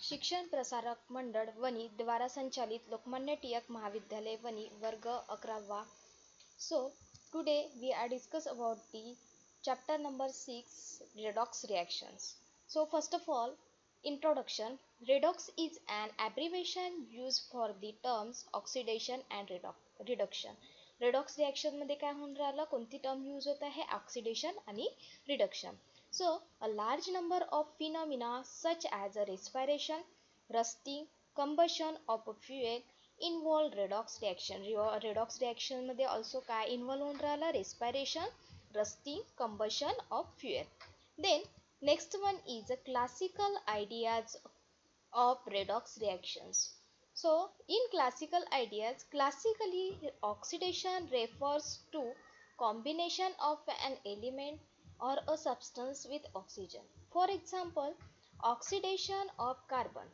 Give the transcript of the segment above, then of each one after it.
शिक्षण प्रसारक मंडळ वनी द्वारा संचालित लोकमान्य टिळक महाविद्यालय वनी वर्ग 11वा. So today we are discuss about the chapter number 6, redox reactions. So first of all, introduction. Redox is an abbreviation used for the terms oxidation and reduction. redox reaction मध्ये काय होऊन राहिलं, कोणती टर्म यूज होत आहे, oxidation आणि reduction. So a large number of phenomena such as respiration, rusting, combustion of fuel involve redox reaction. redox reaction मध्ये also काय involve होऊन राहिलं, respiration, rusting, combustion of fuel. Then next one is a classical ideas of redox reactions. So in classical ideas, classically oxidation refers to combination of an element or a substance with oxygen. For example, oxidation of carbon.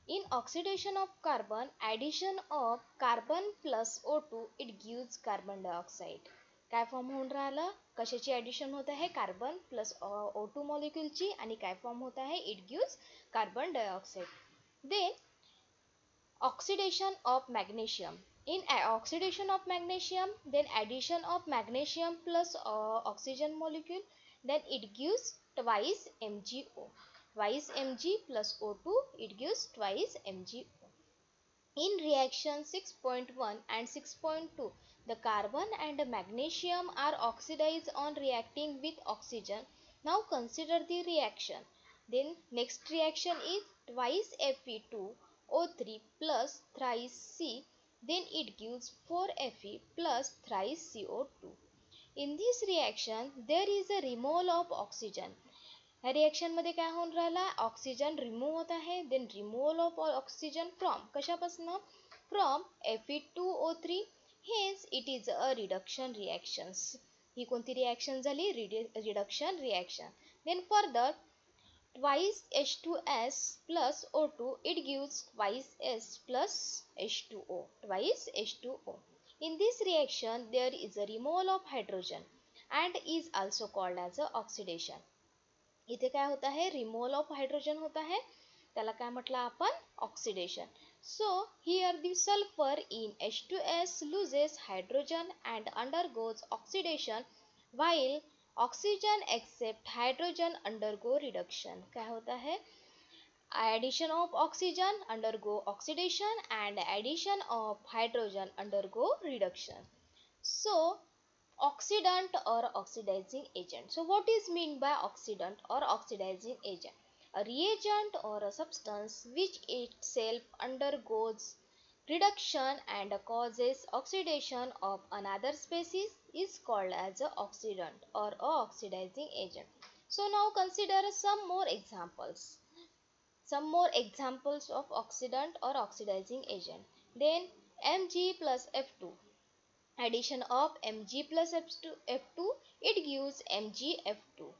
In oxidation of carbon, addition of carbon plus O2 it gives carbon dioxide. काय form होऊन राहिलं, कशाची addition होत आहे, carbon plus O2 मॉलिक्यूलची, आणि काय form होत आहे, it gives carbon dioxide. Then oxidation of magnesium. In oxidation of magnesium, then addition of magnesium plus oxygen molecule, then it gives twice MgO. Twice Mg plus O2, it gives twice MgO. In reaction 6.1 and 6.2, the carbon and magnesium are oxidized on reacting with oxygen. Now consider the reaction. Then next reaction is twice Fe2O3 plus thrice C, then it gives 4Fe plus thrice CO2. In this reaction there is a removal of oxygen. ह्या reaction मध्ये काय होऊन राहिला, oxygen remove होत आहे. Then removal of oxygen from कशापासून, from Fe2O3. Hence it is a reduction reactions. ही कोणती रिएक्शन झाली, reduction reaction. Then further twice H2S plus O2 it gives twice S plus H2O, twice H2O. In this reaction there is a removal of hydrogen and is also called as a oxidation. इथे काय होत आहे, removal of hydrogen होत आहे, त्याला काय म्हटलं आपण, oxidation. So here the sulphur in H2S loses hydrogen and undergoes oxidation while oxygen except hydrogen undergo reduction. काय होता है, addition of oxygen undergo oxidation and addition of hydrogen undergo reduction. So oxidant or oxidizing agent. So what is mean by oxidant or oxidizing agent? A reagent or a substance which itself undergoes reduction and causes oxidation of another species is called as a oxidant or a oxidizing agent. So now consider some more examples. Some more examples of oxidant or oxidizing agent. Then Mg plus F2. Addition of Mg plus F2 it gives MgF2.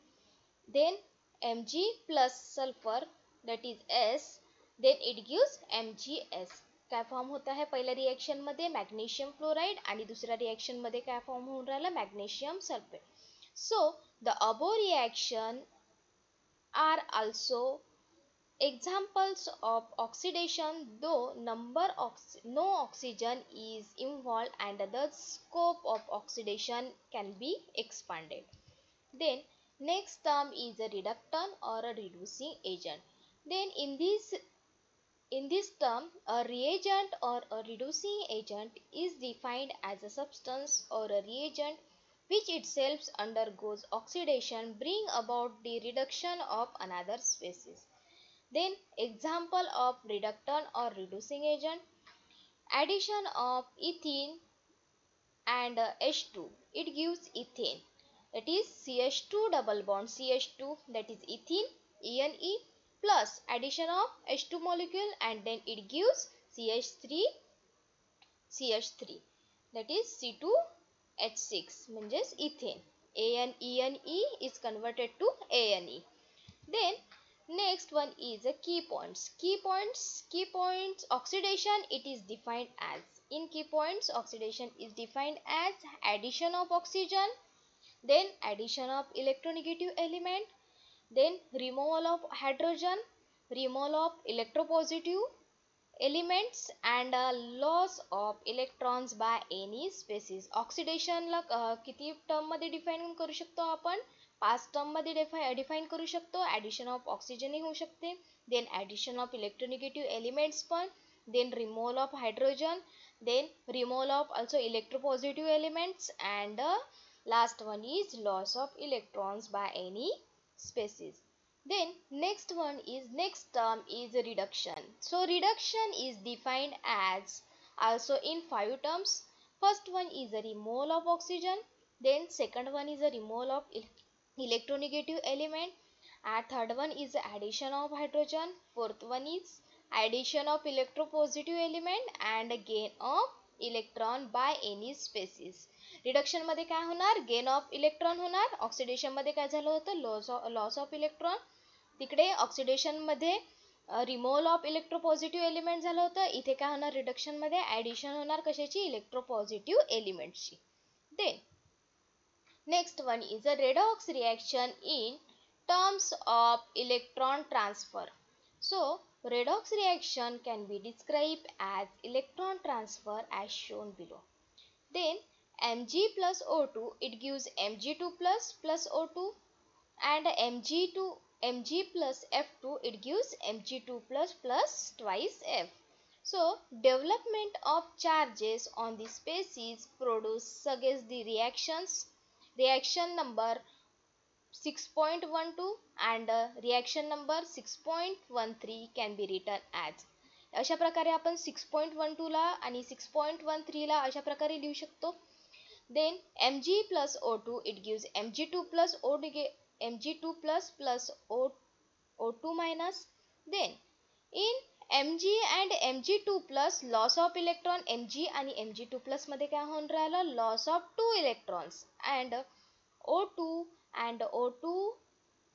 Then Mg plus sulfur that is S, then it gives MgS. काय form होता है, पहिल्या reaction मध्ये magnesium chloride आणि दुसऱ्या reaction मध्ये काय form होऊन राहिला, magnesium sulphate. So the above reaction are also examples of oxidation, though no oxygen is involved and the scope of oxidation can be expanded. Then next term is a reductant or a reducing agent. Then in this term, a reagent or a reducing agent is defined as a substance or a reagent which itself undergoes oxidation bring about the reduction of another species. Then example of reductant or reducing agent, addition of ethene and H2 it gives ethane, that is CH2 double bond CH2, that is ethene ENE, plus addition of H2 molecule and then it gives CH3 that is C2H6 म्हणजेच ethane. ANENE is converted to ANE. Then next one is a key points. Key points oxidation it is defined as, in key points oxidation is defined as addition of oxygen, then addition of electronegative element, then removal of hydrogen, removal of electropositive elements and loss of electrons by any species. Oxidation ला किती term मध्ये define करू शकतो आपण? 5 term मध्ये define करू शकतो. Addition of oxygen ही होऊ शकते, then addition of electronegative elements पण, then removal of hydrogen, then removal of also electropositive elements, and last one is loss of electrons by any species. Then next term is reduction. So reduction is defined as also in 5 terms. First one is a removal of oxygen, then second one is a removal of electronegative element, and third one is the addition of hydrogen, fourth one is addition of electropositive element and gain of electron by any species. Reduction मध्ये काय होणार? Gain of electron होणार. Oxidation मध्ये काय झालं होतं? Loss of electron. तिकडे oxidation मध्ये रिमूव्हल ऑफ इलेक्ट्रोपॉझिटिव्ह एलिमेंट झालं होतं. इथे काय होणार? रिडक्शन मध्ये ऍडिशन होणार कशाची? इलेक्ट्रोपॉझिटिव्ह एलिमेंटची. Then next one is a redox reaction in terms of electron transfer. So redox reaction can be described as electron transfer as shown below. Then Mg plus O2, it gives Mg2 plus O2, and Mg plus F2, it gives Mg2 plus twice F. So development of charges on the species produce suggest the reaction number 6.12 and reaction number 6.13 can be written as. अशा प्रकारे आपण 6.12 ला आणि 6.13 ला अशा प्रकारे लिहू शकतो. Then Mg plus O2, it gives Mg2 plus O2 minus. Then in Mg and Mg2 plus loss of electron, Mg आणि Mg2 plus मध्ये काय होऊन राहिलं? Loss of 2 electrons, and O2 and O2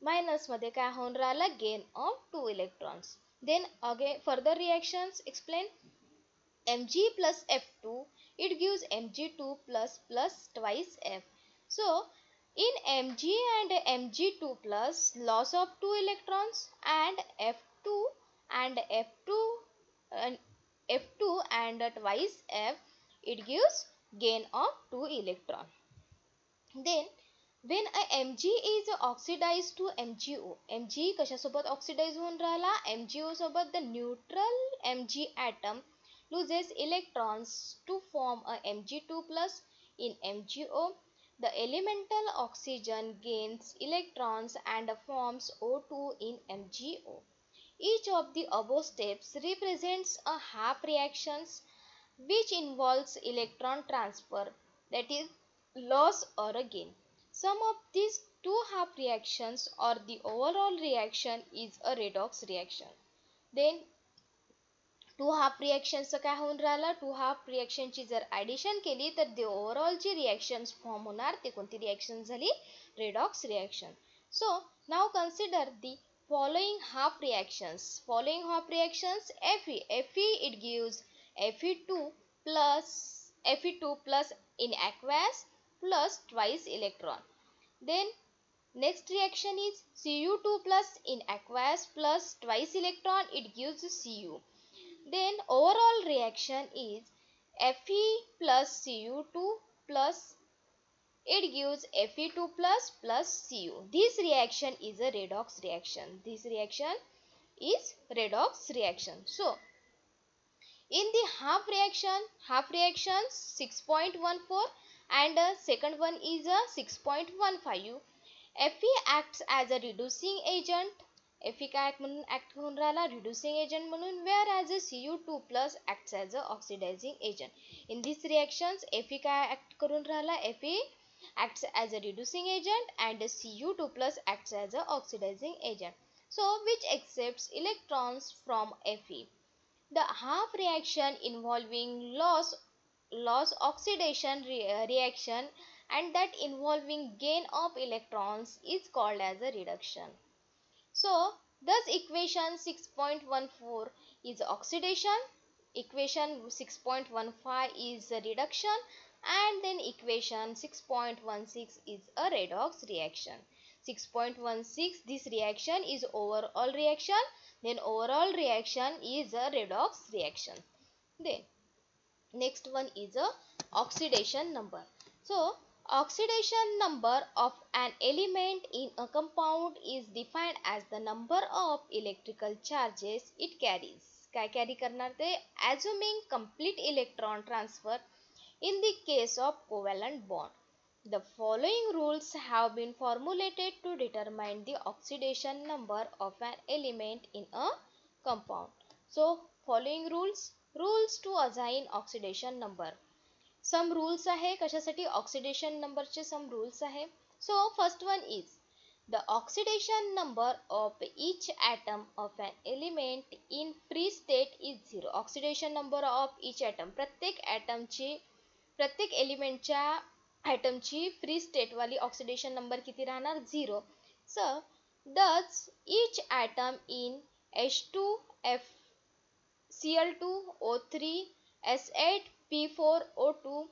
minus मध्ये काय होऊन राहिलं? Gain of 2 electrons. Then again further reactions explain. Mg plus F2, it gives Mg2 plus twice F. So in Mg and Mg2 plus loss of 2 electrons, and F2 and F2 and twice F, it gives gain of 2 electron. Then when a Mg is oxidized to MgO, Mg कशासोबत oxidize होऊन राहिला? MgO सोबत. the neutral Mg atom loses electrons to form a Mg2 plus in MgO. The elemental oxygen gains electrons and forms O2 in MgO. Each of the above steps represents a half reactions which involves electron transfer, that is loss or a gain. Sum of these two half reactions or the overall reaction is a redox reaction. Then two half रिएक्शनचं काय होऊन राहिलं? To half रिएक्शनची जर addition केली तर the overall जी reactions form होणार ती कोणती रिएक्शन झाली? Redox reaction. So now consider the following half reactions. Following half reactions: Fe it gives Fe2 plus in aqueous plus twice electron. Then next reaction is Cu2 plus in aqueous plus twice electron, it gives Cu. Then overall reaction is Fe plus Cu2 plus it gives Fe2 plus Cu. This reaction is a redox reaction. This reaction is redox reaction. So in the half reaction 6.14 and second one is a 6.15. Fe acts as a reducing agent. Fe काय म्हणून act होऊन राहिला? Reducing agent म्हणून. whereas Cu2 plus acts as a oxidizing agent. In these reactions Fe काय act करून राहिला? Fe acts as a reducing agent and Cu2 plus acts as a oxidizing agent. So which accepts electrons from Fe. The half reaction involving loss oxidation reaction and that involving gain of electrons is called as a reduction. So thus equation 6.14 is oxidation, equation 6.15 is a reduction, and then equation 6.16 is a redox reaction. 6.16. This reaction is overall reaction. Then overall reaction is a redox reaction. Then next one is a oxidation number. So oxidation number of an element in a compound is defined as the number of electrical charges it carries. काय carry करणार ते? Assuming complete electron transfer in the case of covalent bond. The following rules have been formulated to determine the oxidation number of an element in a compound. So following rules to assign oxidation number. Some rules आहे कशासाठी? oxidation number चे some rules आहे. So first one is the oxidation number of each atom of an element in free state is 0. Oxidation number of each atom, प्रत्येक एलिमेंटच्या ॲटमची free state वाली oxidation number किती राहणार? 0. So thus each atom in H2F Cl2O3 S8 P4O2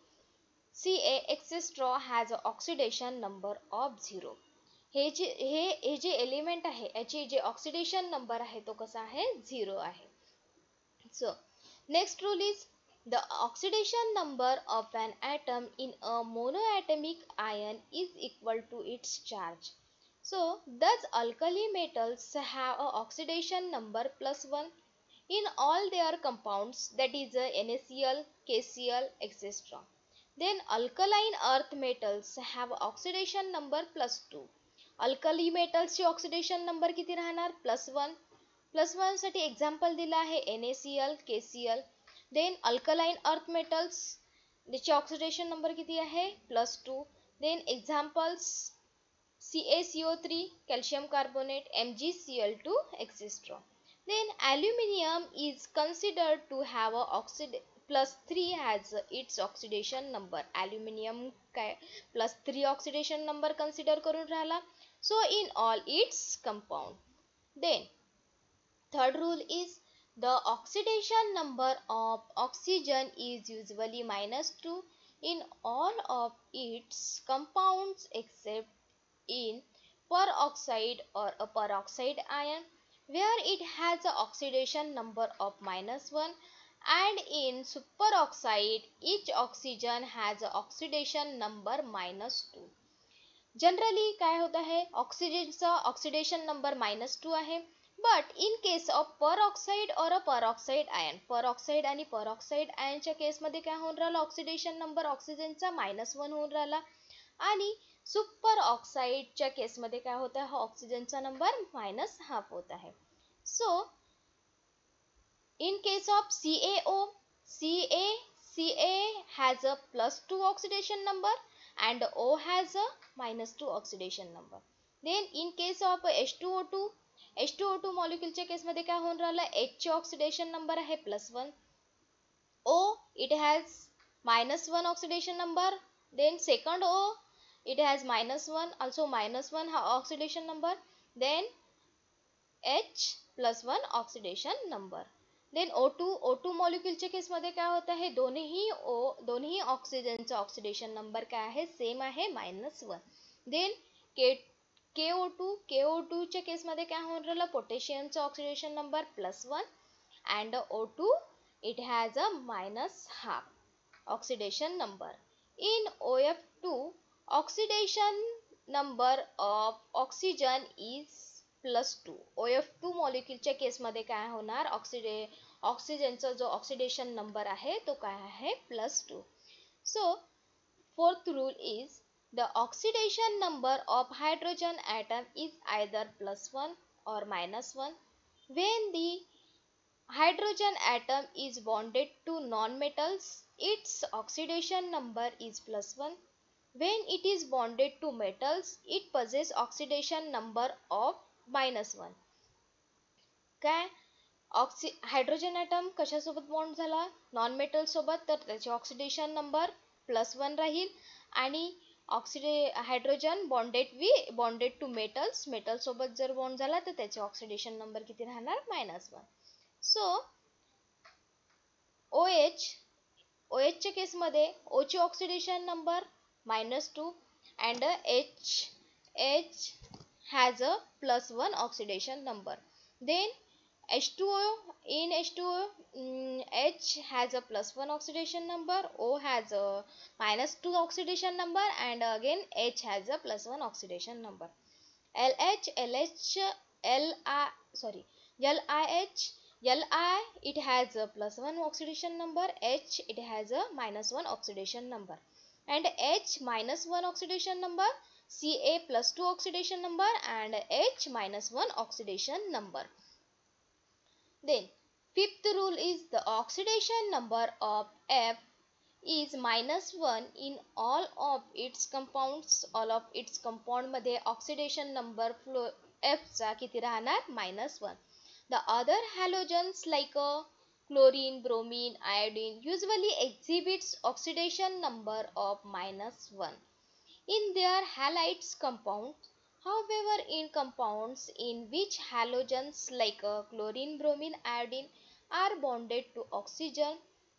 Ca etc. has an oxidation number of 0. हे जे element आहे याची जे oxidation number आहे तो कसा आहे? 0 आहे. So next rule is the oxidation number of an atom in a monoatomic ion is equal to its charge. So thus alkali metals have a oxidation number +1 in all their compounds, that is NaCl, KCl etc. Then alkaline earth metals have oxidation number +2. Alkali मेटल्सची oxidation number किती राहणार? +1. +1 साठी example दिला आहे NaCl, KCl. Then alkaline earth metals त्याची oxidation number किती आहे? +2. Then examples CaCO3, calcium carbonate, MgCl2 etc. Then aluminium is considered to have a +3 has its oxidation number. Aluminium काय +3 oxidation number consider करून राहिला. So in all its compound. Then third rule is the oxidation number of oxygen is usually -2 in all of its compounds except in peroxide or a peroxide ion, where it has an oxidation number of -1, and in superoxide each oxygen has an oxidation number -2. Generally काय होत आहे? ऑक्सिजनचा oxidation number -2 आहे. But in case of peroxide और अ peroxide ion, peroxide आणि peroxide आयनच्या केसमध्ये काय होऊन राहिला? ऑक्सिडेशन नंबर ऑक्सिजनचा -1 होऊन राहिला. आणि सुपर ऑक्साइडच्या केसमध्ये काय होत आहे? ऑक्सिजनचा नंबर -1/2 होत आहे. So in case of CaO, Ca has a +2 oxidation number and O has a -2 oxidation number. Then in case of H2O2 moleculeच्या केसमध्ये काय होऊन राहिलं? H चे ऑक्सिडेशन नंबर आहे +1. O it has -1 oxidation number. Then second O it has -1, also -1 हा oxidation number. Then H +1 oxidation number. Then O2 moleculeच्या केसमध्ये काय होत आहे? दोन्ही ऑक्सिजनचा ऑक्सिडेशन नंबर काय आहे? सेम आहे, -1. देन KO2 च्या केसमध्ये काय होऊन राहिलं? पोटॅशियमचा oxidation number +1 and O2 it has a -1/2 oxidation number. In OF2 oxidation number of oxygen is +2. OF2 मॉलिक्युलच्या केसमध्ये काय होणार? ऑक्सिजनचा जो ऑक्सिडेशन नंबर आहे तो काय आहे? +2. So fourth rule is the oxidation number of hydrogen atom is either +1 or -1. When the hydrogen atom is bonded to non-metals, its oxidation number is +1. When it is bonded to metals, it possesses oxidation number of -1. काय? Hydrogen atom कशासोबत bond झाला? Non metal सोबत, तर त्याचे oxidation number +1 राहील. आणि hydrogen bonded to metal सोबत जर bond झाला तर त्याचे ऑक्सिडेशन नंबर किती राहणार? -1. सो OH च्या केसमध्ये O चे oxidation number -2 and H has a +1 oxidation number. Then H2O, in H2O, H has a +1 oxidation number, O has a -2 oxidation number, and again H has a +1 oxidation number. LH, LH, LIH, Li, it has a +1 oxidation number, H it has a -1 oxidation number, and H -1 oxidation number, Ca +2 oxidation number, and H -1 oxidation number. Then fifth rule is the oxidation number of F is -1 in all of its compounds. all of its compound मध्ये oxidation number F चा किती राहणार -1. The other halogens like chlorine, bromine, iodine usually exhibits oxidation number of -1 in their halides compounds. However, in compounds in which halogens like chlorine, bromine, iodine are bonded to oxygen,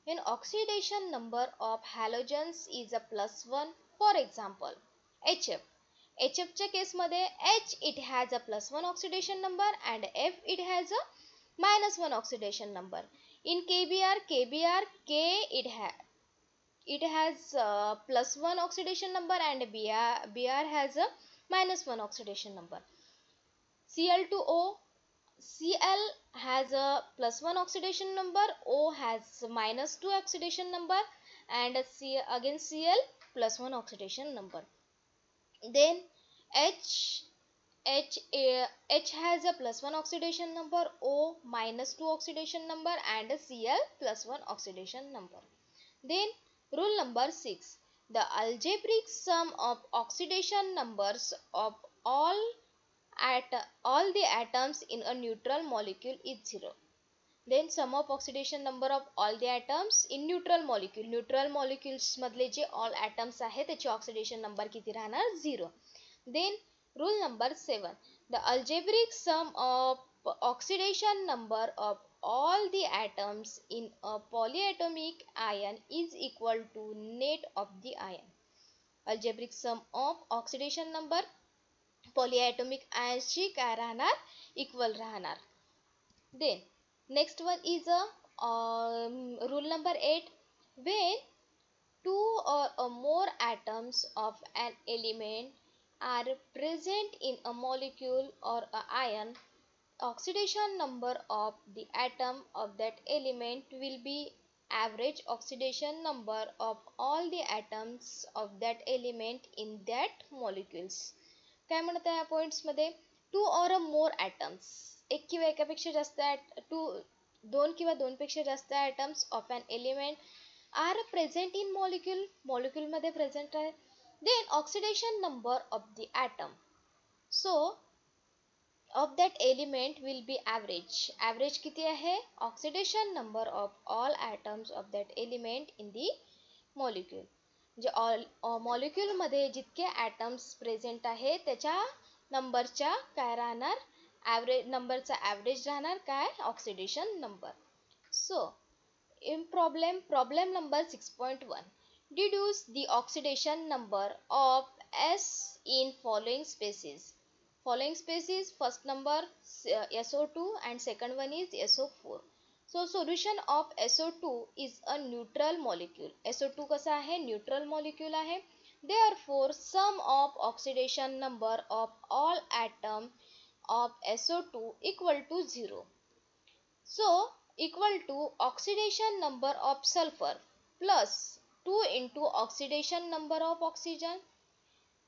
an oxidation number of halogens is a +1. For example, HF. HF च्या case मध्ये H it has a +1 oxidation number and F it has a -1 oxidation number. In KBr, K it has +1 oxidation number and Br has a -1 oxidation number. Cl2O, Cl has a +1 oxidation number, O has -2 oxidation number, and again Cl +1 oxidation number. Then H has a +1 oxidation number, O -2 oxidation number, and Cl +1 oxidation number. Then rule number 6. The algebraic sum of oxidation numbers of all the atoms in a neutral molecule is 0. Then sum of oxidation number of all the atoms in neutral molecule. Neutral molecules मधले जे all atoms आहे त्याची oxidation number किती राहणार 0. Then rule number 7. The algebraic sum of oxidation number of all the atoms in a polyatomic ion is equal to net of the ion. Algebraic sum of oxidation number polyatomic ions ची काय राहणार equal राहणार. Then next one is a rule number 8. When two or more atoms of an element are present in a molecule or a ion, oxidation number of the atom of that element will be average oxidation number of all the atoms of that element in that molecules. काय म्हणत आहे या points मध्ये to or more atoms, एक किंवा एकापेक्षा जास्त दोन किंवा दोनपेक्षा जास्त atoms of an element are present in molecule मध्ये प्रेझेंट आहे. Then oxidation number of the atom so of that element will be average किती आहे oxidation number of all atoms of that element in the molecule. J molecule मध्ये जितके atoms present आहे त्याच्या नंबरच्या काय राहणार average नंबरचा average राहणार काय oxidation number. So in problem number 6.1, deduce the oxidation number of S in following species. First number SO2 and second one is SO4. So solution of SO2 is a neutral molecule. SO2 कसा आहे neutral molecule आहे. Therefore sum of oxidation number of all atom of SO2 equal to 0. So equal to oxidation number of sulfur plus 2 into oxidation number of oxygen.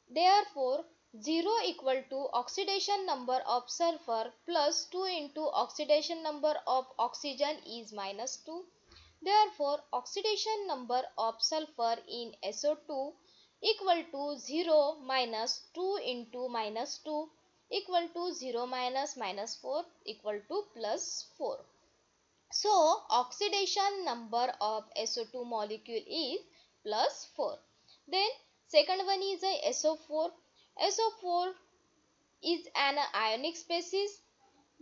Therefore 0 equal to oxidation number of sulfur plus 2 into oxidation number of oxygen is -2. Therefore oxidation number of sulfur in SO2 equal to 0 minus 2 into -2 equal to 0 minus -4 equal to +4. So oxidation number of SO2 molecule is +4. Then second one is a SO4. SO4 is an ionic species.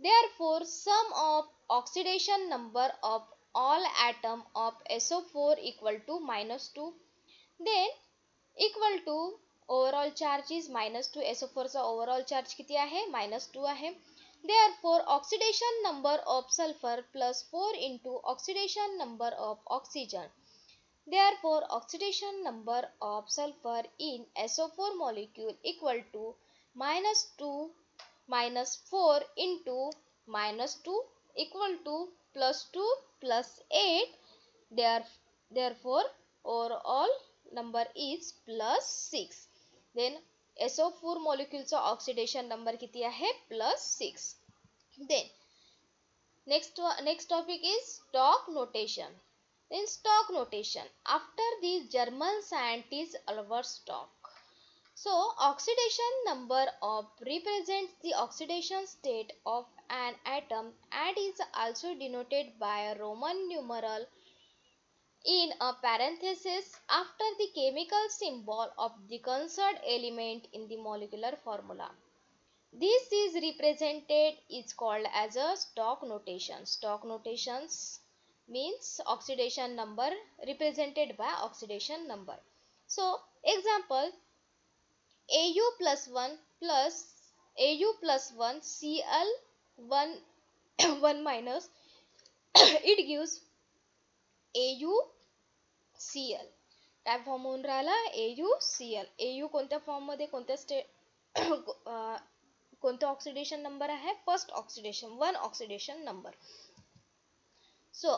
Therefore sum of oxidation number of all atom of SO4 equal to -2. Then equal to overall charge is -2. SO4 चा overall charge किती आहे -2 आहे. Therefore oxidation number of sulfur plus 4 into oxidation number of oxygen. Therefore oxidation number of sulfur in SO4 molecule equal to -2 minus 4 into -2 equal to +2 plus 8. Therefore overall number is +6. Then SO4 molecule चा oxidation number किती आहे +6. Then next topic is Stokes notation. In Stokes notation, after the German scientist Albert Stock. So oxidation number of represents the oxidation state of an atom and is also denoted by a Roman numeral in a parenthesis after the chemical symbol of the concerned element in the molecular formula. This is represented is called as a Stokes notation. Stokes notations means oxidation number represented by oxidation number. So example, Au plus 1 Cl 1 1 minus it gives AuCl. काय form होऊन राहिला AuCl. Au कोणत्या form मध्ये कोणत्या कोणता oxidation number आहे first oxidation 1 oxidation number. So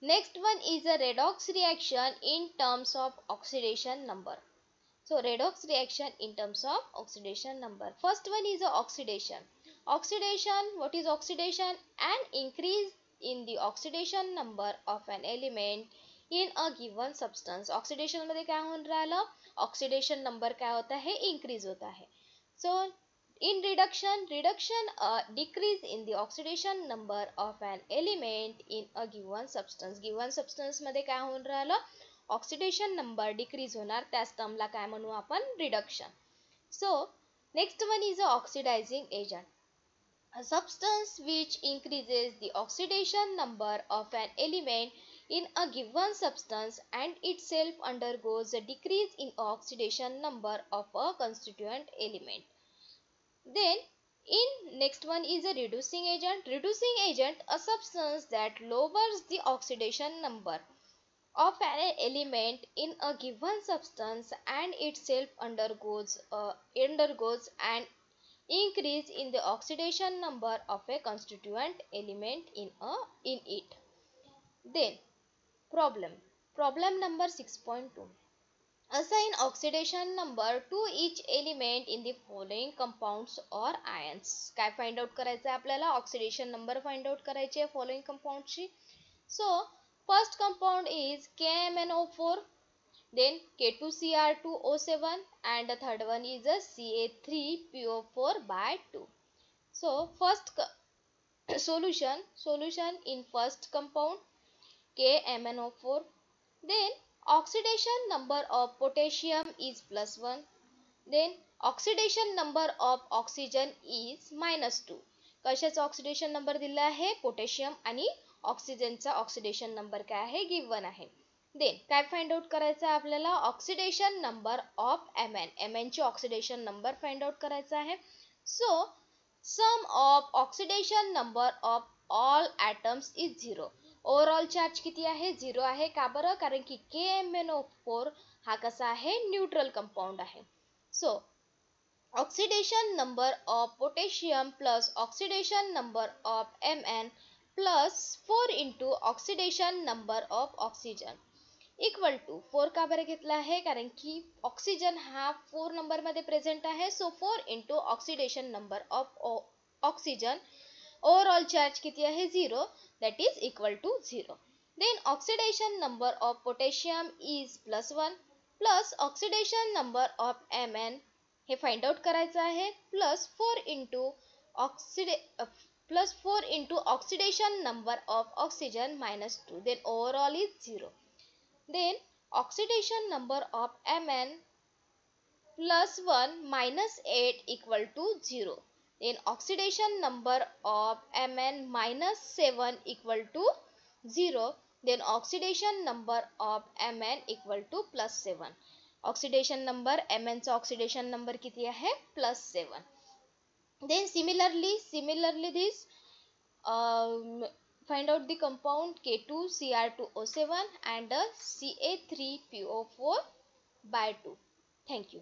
next one is a redox reaction in terms of oxidation number. So redox reaction in terms of oxidation number. First one is a oxidation. Oxidation, what is oxidation? An increase in the oxidation number of an element in a given substance. Oxidation मध्ये काय होऊन राहिलं? Oxidation number काय होता है? Increase होता है. So in reduction, decrease in the oxidation number of an element in a given substance. Given substance मध्ये काय होऊन राहिलं? Oxidation number decrease होणार, त्याच term ला काय म्हणू आपण? Reduction. So next one is a oxidizing agent. A substance which increases the oxidation number of an element in a given substance and itself undergoes a decrease in oxidation number of a constituent element. Then in next one is a reducing agent. Reducing agent, a substance that lowers the oxidation number of an element in a given substance and itself undergoes an increase in the oxidation number of a constituent element in it. Then problem number 6.2. Assign oxidation number to each element in the following compounds or ions. काय find out करायचं आहे आपल्याला? Oxidation number find out करायची आहे following compounds ची. So first compound is KMnO4, then K2Cr2O7, and the third one is a Ca3PO4 by 2. So first solution in first compound KMnO4. Then oxidation number of potassium is +1. Then oxidation number of oxygen is -2. कशाचा oxidation number दिला आहे? Potassium आणि ऑक्सिजनचा oxidation number काय आहे? Given आहे. Then काय find out करायचं आहे आपल्याला? ऑक्सिडेशन नंबर ऑफ Mn ची ऑक्सिडेशन नंबर फाइंड आउट करायचा आहे. So sum of oxidation number of all atoms is 0. Overall charge किती आहे? 0 आहे. का बरं? कारण की KMnO4 हा कसा आहे? न्यूट्रल कंपाऊंड आहे. सो oxidation number of potassium plus oxidation number of Mn plus 4 into oxidation number of oxygen equal to 4. का बरं घेतला आहे? कारण की ऑक्सिजन हा 4 नंबर मध्ये प्रेझेंट आहे. सो 4 into oxidation number of oxygen, overall charge किती आहे? 0, that is equal to 0. Then oxidation number of potassium is +1 plus oxidation number of Mn हे फाइंड आउट करायचं आहे +4 into oxidation number of oxygen -2. Then overall is 0. Then oxidation number of Mn +1 -8 equal to 0. Then oxidation number of Mn -7 equal to 0. Then oxidation number of Mn equal to +7. Oxidation number Mn चा oxidation number किती आहे +7. Then similarly this find out the compound K2Cr2O7 and CA3PO4 by 2. Thank you.